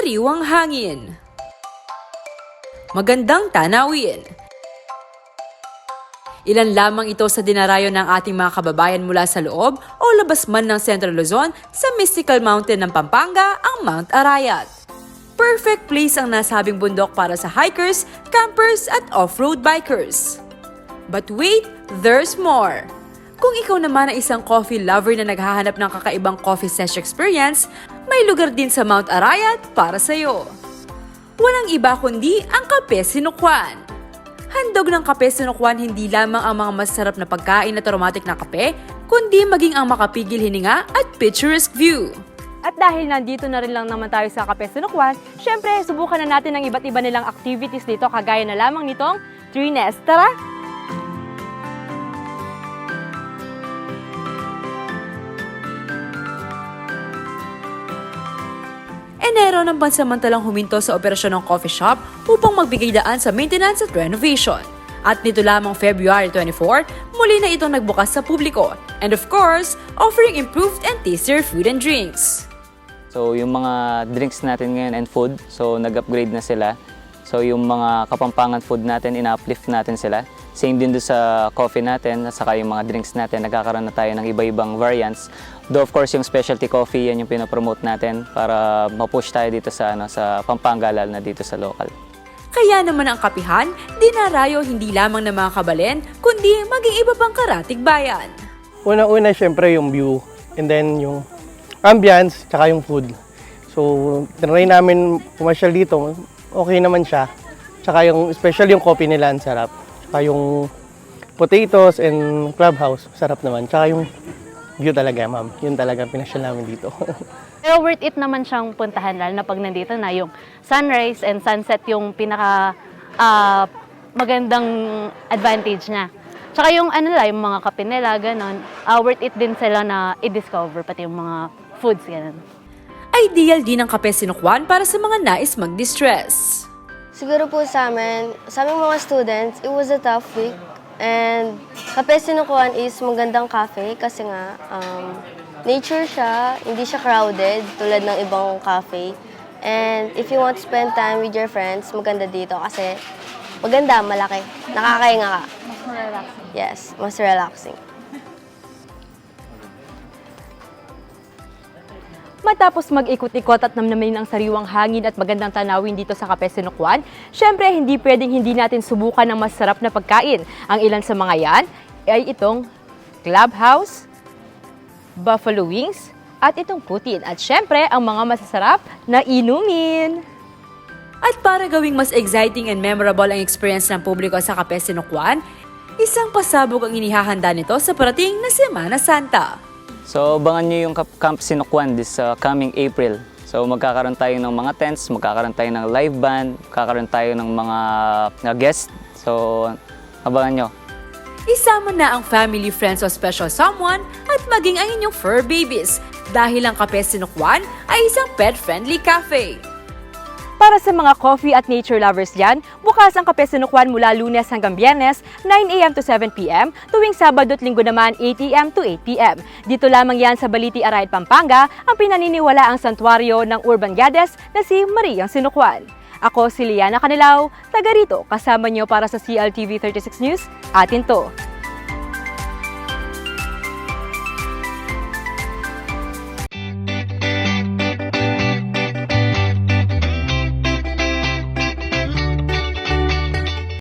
sariwang hangin. Magandang tanawin. Ilan lamang ito sa dinarayo ng ating mga kababayan mula sa loob o labas man ng Central Luzon sa mystical mountain ng Pampanga, ang Mount Arayat. Perfect place ang nasabing bundok para sa hikers, campers at off-road bikers. But wait, there's more! Kung ikaw naman ay isang coffee lover na naghahanap ng kakaibang coffee sesh experience, may lugar din sa Mount Arayat para sa'yo. Walang iba kundi ang Kape Sinukwan. Handog ng Kape Sinukwan hindi lamang ang mga masarap na pagkain at aromatic na kape, kundi maging ang makapigil hininga at picturesque view. At dahil nandito na rin lang naman tayo sa Kape Sinukwan, syempre subukan na natin ang iba't iba nilang activities dito kagaya na lamang nitong Tree Nest. Tara! Enero ng pansamantalang huminto sa operasyon ng coffee shop upang magbigay daan sa maintenance at renovation. At nito lamang February 24, muli na itong nagbukas sa publiko. And of course, offering improved and tastier food and drinks. So yung mga drinks natin ngayon and food, so nag-upgrade na sila. So yung mga Kapampangan food natin, ina-uplift natin sila. Same din doon sa coffee natin, at saka yung mga drinks natin, nagkakaroon na tayo ng iba-ibang variants. Though of course yung specialty coffee, yan yung pinapromote natin para ma-push tayo dito sa, sa Pampanga, lalo na dito sa local. Kaya naman ang kapihan, dinarayo hindi lamang ng mga kabalen, kundi maging iba pang karatig bayan. Una-una syempre yung view, and then yung ambience, tsaka yung food. So, tinry namin pumasyal dito, okay naman siya. Tsaka yung, especially yung coffee nila, ang sarap. Tsaka yung potatoes and clubhouse, sarap naman. Tsaka yung view talaga, ma'am. Yun talaga pinasyal namin dito. Pero worth it naman siyang puntahan lalo na pag nandito na yung sunrise and sunset yung pinaka magandang advantage niya. Tsaka yung ano lang, yung mga kape nila, ganun, worth it din sila na i-discover, pati yung mga foods, ganun. Ideal din ang Kape Sinukwan para sa mga nais mag-distress. Siguro po sa aming mga students, it was a tough week. And Kape Sinukwan is magandang cafe kasi nga nature siya, hindi siya crowded tulad ng ibang cafe. And if you want to spend time with your friends, maganda dito kasi maganda, malaki. Nakakahinga ka. Mas relaxing. Yes, mas relaxing. Matapos mag-ikot-ikot at namnamin ang sariwang hangin at magandang tanawin dito sa Kape Sinukwan, syempre hindi pwedeng hindi natin subukan ng masarap na pagkain. Ang ilan sa mga yan ay itong clubhouse, buffalo wings, at itong putin. At syempre ang mga masasarap na inumin. At para gawing mas exciting and memorable ang experience ng publiko sa Kape Sinukwan, isang pasabog ang inihahanda nito sa parating na Semana Santa. So abangan nyo yung Camp Sinukwan this coming April. So magkakaroon tayo ng mga tents, magkakaroon tayo ng live band, magkakaroon tayo ng mga guests. So abangan nyo. Isama na ang family, friends o special someone at maging ang inyong fur babies dahil ang Kape Sinukwan ay isang pet-friendly cafe. Para sa mga coffee at nature lovers dyan, bukas ang Kape Sinukwan mula Lunes hanggang Biyernes, 9 a.m. to 7 p.m. Tuwing Sabado at Linggo naman, 8 a.m. to 8 p.m. Dito lamang yan sa Baliti, Arayat, Pampanga, ang pinaniniwala ang santuario ng urban goddess na si Mariang Sinukwan. Ako si Liana Canilaw, taga rito, kasama nyo para sa CLTV 36 News, atin to.